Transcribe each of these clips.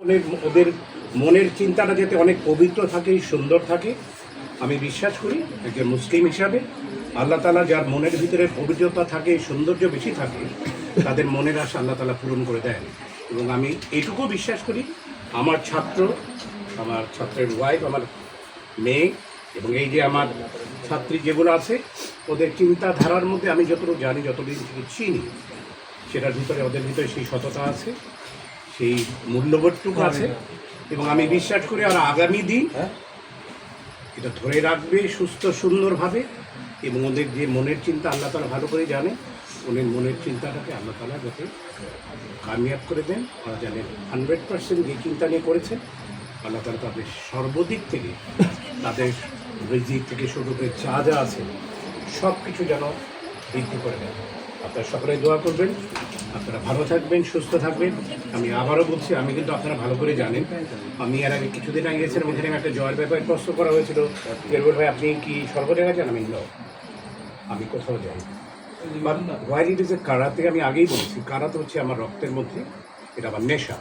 ওদের মনের চিন্তাটা যাতে অনেক পবিত্র থাকে, সুন্দর থাকে। আমি বিশ্বাস করি একজন মুসলিম হিসাবে আল্লাহ তাআলা যার মনের ভিতরে পবিত্রতা থাকে, সৌন্দর্য বেশি থাকে, তাদের মনের আশা আল্লাহ তাআলা পূরণ করে দেন। এবং আমি এটুকু বিশ্বাস করি আমার ছাত্রের ওয়াইফ, আমার মেয়ে এবং এই যে আমার ছাত্রী যেগুলো আছে, ওদের চিন্তাধারার মধ্যে আমি যতটুকু জানি, যতদিন থেকে চিনি, সেটার ভিতরে ওদের ভিতরে সেই সততা আছে, সেই মূল্যবোধটুকু আছে। এবং আমি বিশ্বাস করি আর আগামী দিন এটা ধরে রাখবে সুস্থ সুন্দরভাবে। এবং ওদের যে মনের চিন্তা আল্লাহ তাআলা ভালো করে জানে, ওদের মনের চিন্তাটাকে আল্লাহ তাআলা যাতে কামিয়াব করে দেন। ওরা জানেন 100% যে চিন্তা নিয়ে করেছে, আল্লাহ তাআলা তাদের সর্বদিক থেকে, তাদের রিজিক থেকে শুরু করে যা যা আছে সব কিছু যেন বৃদ্ধি করে দেন। আপনারা সকলে দোয়া করবেন, আপনারা ভালো থাকবেন, সুস্থ থাকবেন। আমি আবারও বলছি, আমি কিন্তু আপনারা ভালো করে জানেন, আমি এর আগে কিছুদিন আগে গেছিলাম, ওখানে একটা জয়ের ব্যাপারে প্রশ্ন করা হয়েছিল, এরপর ভাই আপনি কি সর্বজায়গায় যান? আমি কোথাও যাই। But while it is a karate, আমি আগেই বলছি, কারাতে হচ্ছে আমার রক্তের মধ্যে, এটা আমার নেশা।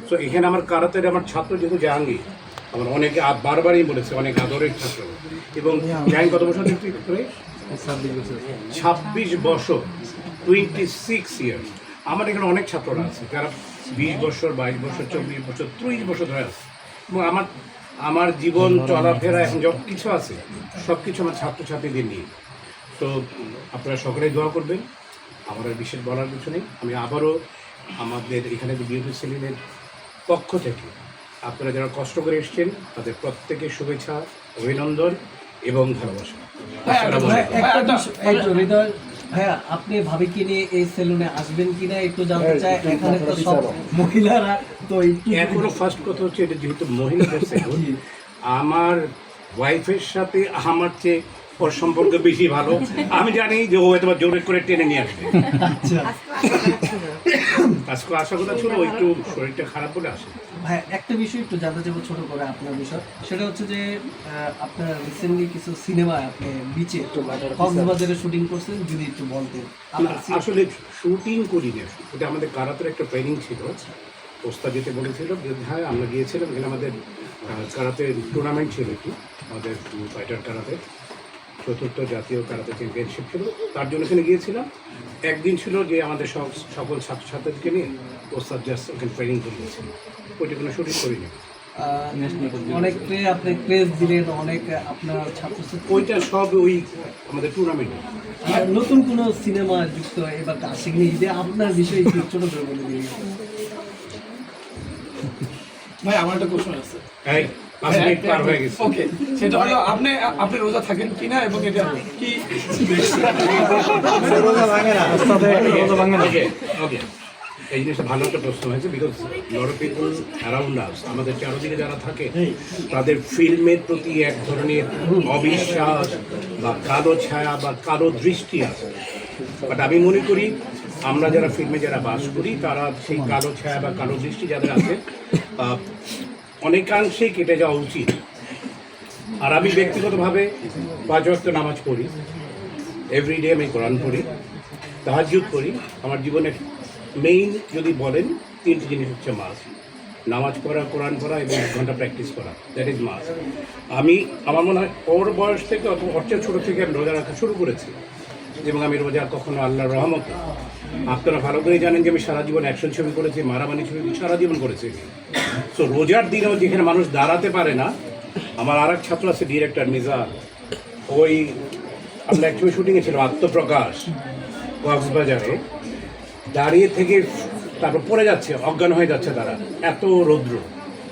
সো এখানে আমার কারাতের আমার ছাত্র যেহেতু জাহাঙ্গীর, আমার অনেকে বারবারই বলেছে, অনেক আদরের ছাত্র। এবং জাহাঙ্গীর কত বছর ডিউটি করে? 26 বছর, 26 ইয়ার্স। আমার এখানে অনেক ছাত্ররা আছে যারা 20 বছর, 22 বছর, 24 বছর, 30 বছর ধরে আছে। এবং আমার জীবন চলাফেরা এখন যত কিছু আছে সব কিছু আমার ছাত্রছাত্রীদের নিয়ে। তো আপনারা সকলেই দোয়া করবেন। আমার আর বিশেষ বলার কিছু নেই। আমি আবারও আমাদের এখানে বিউটি সেলিনের পক্ষ থেকে আপনারা যারা কষ্ট করে এসছেন তাদের প্রত্যেকের শুভেচ্ছা, অভিনন্দন এবং ভালোবাসা। ভাইয়া, আপনি ভাবিকে নিয়ে এই সেলুনে আসবেন কিনা একটু জানতে চাই। এখানে তো সব মহিলারা, তো এখনো ফার্স্ট কথা হচ্ছে, এটা যেহেতু মহিলাদের সেলুন, আমার ওয়াইফের সাথে আমার চেয়ে ওর সম্পর্ক বেশি ভালো। আমি জানি যে ও হয়তো জোরে করে টেনে নিয়ে আসবে। আজকে আশা কথা ছিল, একটু শরীরটা খারাপ বলে আসে। ভাই, একটা বিষয় একটু জানতে চাইবো ছোট করে আপনার বিষয়, সেটা হচ্ছে যে আপনার রিসেন্টলি কিছু সিনেমা আপনি বিচে কক্সবাজারে শুটিং করছেন, যদি একটু বলতেন। আসলে শুটিং করি না, ওটা আমাদের কারাতের একটা ট্রেনিং ছিল। ওস্তাদ যেতে বলেছিল, হ্যাঁ আমরা গিয়েছিলাম। এখানে আমাদের কারাতে টুর্নামেন্ট ছিল, কি আমাদের ফাইটার কারাতে 4th জাতীয় কারাতে চ্যাম্পিয়নশিপ ছিল, তার জন্য এখানে গিয়েছিলাম। একদিন ছিল যে আমাদের সকল ছাত্রছাত্রীদেরকে নিয়ে ওস্তাদ জাস্ট ওখানে ট্রেনিং করিয়েছিল, ওইটা কোনো শুটিং করিনি। অনেককে আপনি ক্রেজ দিলেন, অনেক আপনার ছাত্রছাত্রী, ওইটা সব ওই আমাদের টুর্নামেন্টে। নতুন কোনো সিনেমা যুক্ত এবার আসেনি, যে আপনার বিষয়ে একটু ছোট করে বলে দিন। ভাই, আমার একটা কোশ্চেন আছে। ওকে, সেটা হলো আপনি রোজা থাকেন কিনা, এবং এটা কি ওকে, এই জিনিসটা ভালো একটা প্রশ্ন হয়েছে। Because lot of people around us, আমাদের চারদিকে যারা থাকে, তাদের ফিল্মের প্রতি এক ধরনের অবিশ্বাস বা কালো ছায়া বা কালো দৃষ্টি আছে। বাট আমি মনে করি আমরা যারা ফিল্মে যারা বাস করি, তারা সেই কালো ছায়া বা কালো দৃষ্টি যাদের আছে অনেকাংশেই কেটে যাওয়া উচিত। আর আমি ব্যক্তিগতভাবে 5 ওয়াক্ত নামাজ পড়ি, এভরিডে আমি কোরআন পড়ি, তাহাজ্জুদ করি। আমার জীবনের মেইন যদি বলেন 3টি জিনিস হচ্ছে মাস: নামাজ পড়া, কোরআন পড়া এবং 1 ঘন্টা প্র্যাকটিস করা। দ্যাট ইজ মাস। আমার মনে হয় ওর বয়স থেকে অত ছোটো থেকে আমি রোজা রাখা শুরু করেছি, এবং আমি রোজা কখনো আল্লাহর রহমতে, আপনারা ভালো করে জানেন যে আমি সারা জীবন অ্যাকশন ছবি করেছি, মারামারি ছবি সারা জীবন করেছি। সো রোজার দিনেও যেখানে মানুষ দাঁড়াতে পারে না, আমার আর এক ছাত্র আছে ডিরেক্টর মিজান, ওই আমরা এক ছবি শুটিংয়ে ছিল আত্মপ্রকাশ কক্সবাজারে, দাঁড়িয়ে থেকে তারপর পড়ে যাচ্ছে, অজ্ঞান হয়ে যাচ্ছে তারা, এত রৌদ্র।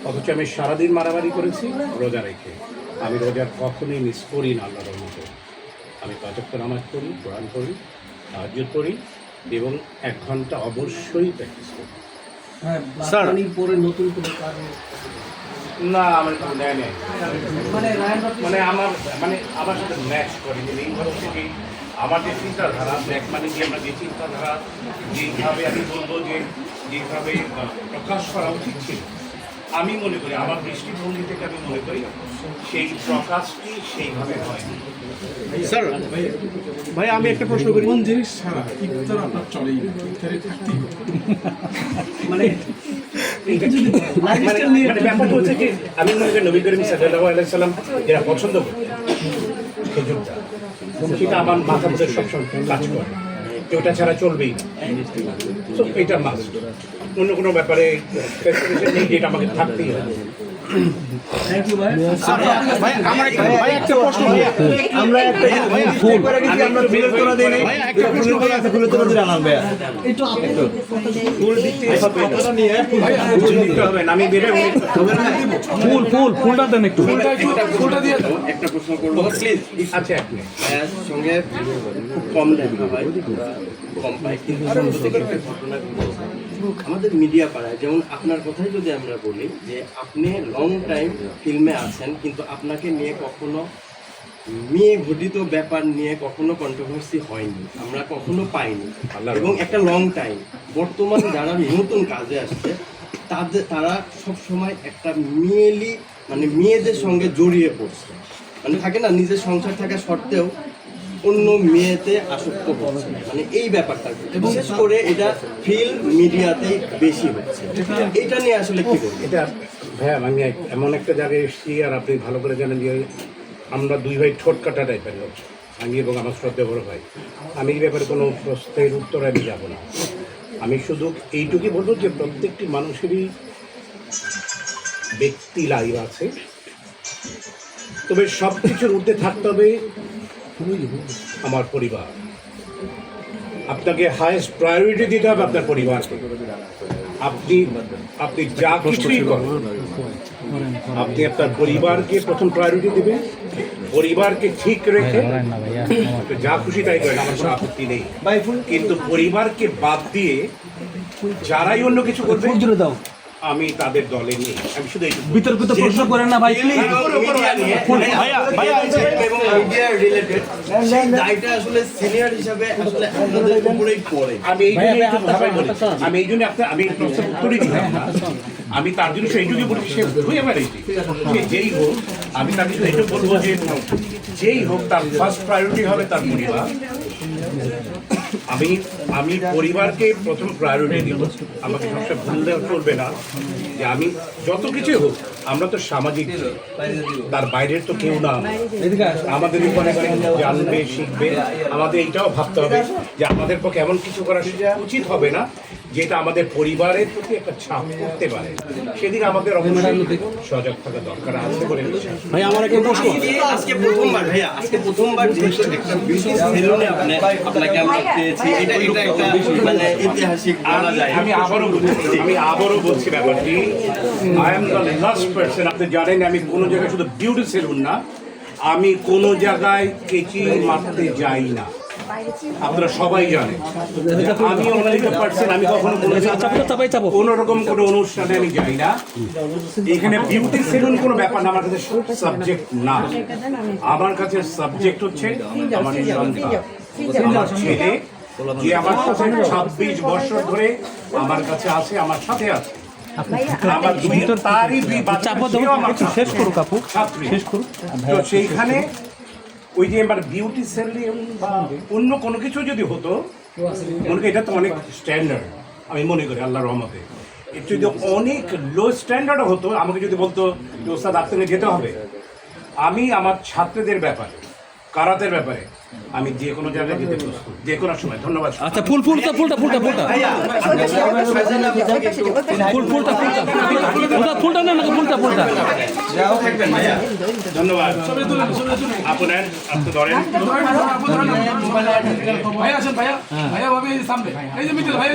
অথচ আমি সারাদিন মারামারি করেছি রোজা রেখে। আমি রোজা কখনোই মিস করি না আল্লাহর মতো। আমি 5 ওয়াক্ত নামাজ পড়ি, কোরআন পড়ি, তাহাজ্জুদ পড়ি এবং 1 ঘন্টা অবশ্যই প্র্যাকটিস করি। নতুন কোনো কাজ না, আমার কোনো নেয় নেই, আমার সাথে ম্যাচ করে যে এইভাবে থেকে আমার যে চিন্তাধারা, ব্ল্যাক মানি যে আমরা যে চিন্তাধারা, যেইভাবে আমি বলবো যে যেভাবে প্রকাশ করা উচিত ছিল, আমি মনে করি আমার দৃষ্টিভঙ্গি থেকে আমি মনে করি সেই প্রকাশটি সেইভাবে হয়। স্যার ভাই, আমি একটা প্রশ্ন করি। কোন জিনিস ছাড়া ইফতার আপনার চলেই না? ইফতারে থাকতেই মানে মানে ব্যাপারটা হচ্ছে যে আমি মনে করি নবী করিম সাল্লাল্লাহু আলাইহি সাল্লাম যেটা পছন্দ করি খেজুরটা, সেটা আমার মাথার মধ্যে সবসময় কাজ করে, যে ওটা ছাড়া চলবেই না। তো এটা মাস্ট, অন্য কোনো ব্যাপারে স্পেসিফিকেশন নেই, যেটা আমাকে থাকতেই হবে। থ্যাংক ইউ ভাই। ভাই আমার একটা ভাই একটা প্রশ্ন ভাইয়া আমরা একটা ফুল করে গেছি আমরা ফুলের তোড়া দেই নাই ভাইয়া একটা ফুলের তোড়া আছে ফুলের তোড়া দিয়ে আনান ভাইয়া একটু আপনি ফুল দিতে হবে, ফুল দিতে হবে না, আমি বেড়ে ফুল ফুল ফুলটা দেন একটু ফুলটা দিয়ে দাও। একটা প্রশ্ন করবো প্লিজ। আচ্ছা এক মিনিট। ভাইয়ার সঙ্গে খুব কম দেখা হয়, কম পাই, কিন্তু সাম্প্রতিক একটা ঘটনা ঘটেছে। আমাদের মিডিয়া পাড়ায়, যেমন আপনার কথাই যদি আমরা বলি যে আপনি লং টাইম ফিল্মে আছেন, কিন্তু আপনাকে নিয়ে কখনো মেয়ে ঘটিত ব্যাপার নিয়ে কখনো কন্ট্রোভার্সি হয়নি, আমরা কখনো পাইনি। এবং একটা লং টাইম বর্তমান যারা নতুন কাজে আসছে তারা সবসময় একটা মানে মেয়েদের সঙ্গে জড়িয়ে পড়ছে, মানে থাকে না নিজের সংসার থাকা সত্ত্বেও অন্য মেয়েতে আসক্ত হচ্ছে, মানে এই ব্যাপারটা বিশেষ করে এটা ফিল্ম মিডিয়াতেই বেশি হচ্ছে। এটা নিয়ে আসলে কি বলবো? এটা ভাইয়া আমি এমন একটা জায়গায় এসেছি, আর আপনি ভালো করে জানেন যে আমরা দুই ভাই ঠোঁট কাটা টাইপের লোক, আমি এবং আমার শ্রদ্ধা বড় ভাই। আমি এই ব্যাপারে কোনো প্রশ্নের উত্তর আমি যাবো না। আমি শুধু এইটুকুই বলবো যে প্রত্যেকটি মানুষেরই ব্যক্তি লাইফ আছে, তবে সব কিছুর ঊর্ধ্বে থাকতে হবে আমার পরিবার। আপনাকে হায়েস্ট প্রায়োরিটি দিতে হবে আপনার পরিবারকে। আপনি আপনি যা কিছুই করেন, আপনি আপনার পরিবারকে প্রথম প্রায়োরিটি দেবেন। পরিবারকে ঠিক রেখে আপনি যা খুশি তাই করেন, আমার কোনো আপত্তি নেই, কিন্তু পরিবারকে বাদ দিয়ে যারাই অন্য কিছু করবে দাও আমি তাদের দলে নেই। আমি শুধু এইটুকু বলছি। বিতর্কিত প্রশ্ন করেন না ভাই প্লিজ। ভাইয়া এবং মিডিয়া রিলেটেড সেই দায়টা আসলে সিনিয়র হিসাবে আসলে আপনাদের উপরেই পড়ে। আমি এই জন্য একটু ভাবাই বলি, আমি এই জন্য আমি এই প্রশ্নের উত্তরই দিলাম না। আমি তার জন্য সেইটুকুই বলছি, সে হয়ে বেড়াইছি, সে যেই হোক, আমি তার জন্য এইটুকু বলবো যে যেই হোক তার ফার্স্ট প্রায়োরিটি হবে তার পরিবার। আমি পরিবারকে প্রথম প্রায়োরিটি দিব। আমাকে সবসময় ভুললে চলবে না যে আমি যত কিছু হোক, আমরা তো সামাজিক, তার বাইরের তো কেউ না। আমাদের উপরে জানবে, শিখবে, আমাদের এইটাও ভাবতে হবে যে আমাদের পক্ষে এমন কিছু করা উচিত হবে না যেটা আমাদের পরিবারের প্রতি একটা ছাপ করতে পারে। সেদিন আমাদের অবশ্যই সজাগ থাকা দরকার আছে বলে বিশ্বাস। ভাই আমার একটা প্রশ্ন আজকে প্রথমবার ভাইয়া, আজকে প্রথমবার যেহেতু একটা বিশেষ সেলুনে আপনাকে আমরা পেয়েছি, এটা একটা মানে ঐতিহাসিক বলা যায়। আমি আবারও বলছি ব্যাপারটি, I am the last person. আপনি জানেন আমি কোনো জায়গায় শুধু বিউটি সেলুন না, আমি কোনো জায়গায় কেচি মারতে যাই না, আপনারা সবাই জানেন। আমি অনলি পার্সন, আমি কখনো কোনো রকম কোনো অনুষ্ঠানে আমি যাই না। এখানে বিউটি সেলুন কোনো ব্যাপার না, আমার কাছে সাবজেক্ট না। আমার কাছে সাবজেক্ট হচ্ছে আমার সন্তান, আমার ছেলে, যে আমার সাথে 26 বছর ধরে আমার কাছে আছে, আমার সাথে আছে। আমার তারই দুই বাচ্চা ছিল, আমার শেষ করুক আপু, শেষ করুক। তো সেইখানে ওই যে আমার বিউটি সেলুন বা অন্য কোনো কিছু যদি হতো, মনে করি এটা তো অনেক স্ট্যান্ডার্ড, আমি মনে করি আল্লাহর রহমতে। একটু যদি অনেক লো স্ট্যান্ডার্ডও হতো, আমাকে যদি বলতো যে ওস্তাদ আপনাকে যেতে হবে, আমি আমার ছাত্রদের ব্যাপারে, কারাতের ব্যাপারে আমি যে কোনো জায়গায় যেতে প্রস্তুত, যে কোনো সময়। ধন্যবাদ। আচ্ছা ফুলটা না না ফুলটা ধন্যবাদ। আপনার আপনি ধরেন ভাইয়া আছেন, ভাইয়া ভাইয়া ভাবি সামনে, এই যে মিছিল ভাই।